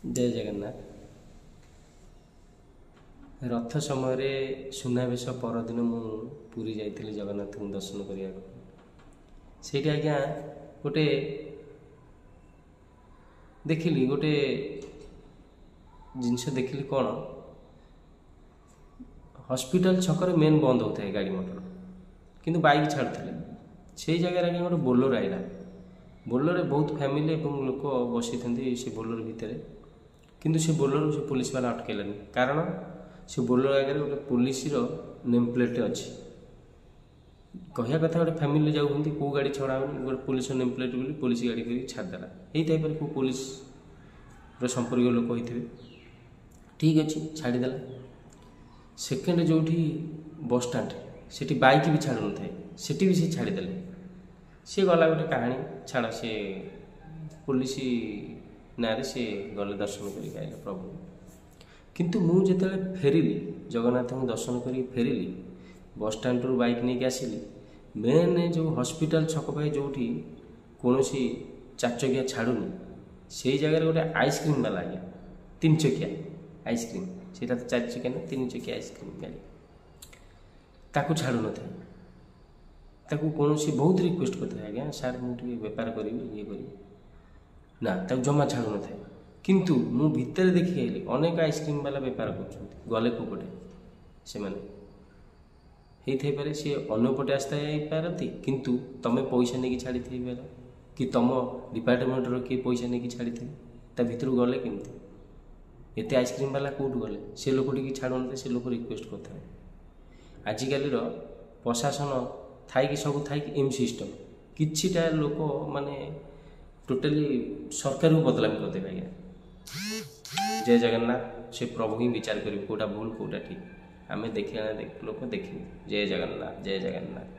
जय जगन्नाथ। रथ समय सुनावेश परदिन मु पुरी जाइली जगन्नाथ को दर्शन करने से आज्ञा गोटे देखिली गोटे जिनस देखिली कौन हॉस्पिटल छकरे मेन बंद होता है गाड़ी मोटर किंतु बाइक छाड़ुले से जगह आज्ञा गोटे बोलोर आईला बोलोर बहुत फैमिली और लोक बसी से बोलोर भितर किंतु से बोलोर से पुलिस वाला अटकेलानी कारण से बोलोर आगे गोटे पुलिस नेम प्लेट अच्छी कहया कथा गोटे फैमिली जाऊँगी कौ गाड़ी छड़ा गोटे पुलिस नेम प्लेट बोली पुलिस गाड़ी कर छाड़देला यही कौ पुलिस संपर्क लोक होते ठीक अच्छे छाड़देला सेकेंड जो बस स्टाण्ड से बाइक भी छाड़ू न थे भी से छाड़देले सी गला गोटे कहानी छाड़ से पुलिस ना से गले दर्शन कर प्रभु किंतु मुझे फेरिली जगन्नाथ को दर्शन कर फेरिली बस स्टाण्ड रू बाइक नहीं आसिली मेन जो हॉस्पिटल छक पाए जो कौन चार चकिया छाड़ूनी से जगह गोटे आइसक्रीम वाला आज्ञा 3 चकिया आइसक्रीम से तो 4 चकिया ना 3 चकिया आइसक्रीम गाड़ी ताकू छाड़ू न ताकू कौन बहुत रिक्वेस्ट करते आज्ञा सार मुझे बेपार करी ये करी ना जमा छाड़ू न किंतु मु भितर देखी आइली अनेक आइसक्रीम वाला बेपार कर गले कौपटे से पारे सी अन्यपटे आस्ता पारती किंतु तुम पैसा नहीं छाड़ी पार कि तुम डिपार्टमेंटर किए पैसा नहीं छाड़ी ता भीतर गले केमती एत आइसक्रीम वाला कौट गले से लोक छाड़ू न से लोक रिक्वेस्ट करते आजिकल प्रशासन थी सब थी एम सिस्टम किछिटा लोक माने टोटाली सरकार को बदलामी करदे आज्ञा जय जगन्नाथ से प्रभु ही विचार करेंगे कौटा भूल कौटा ठीक आम देखा लोक देखिए जय जगन्नाथ जय जगन्नाथ।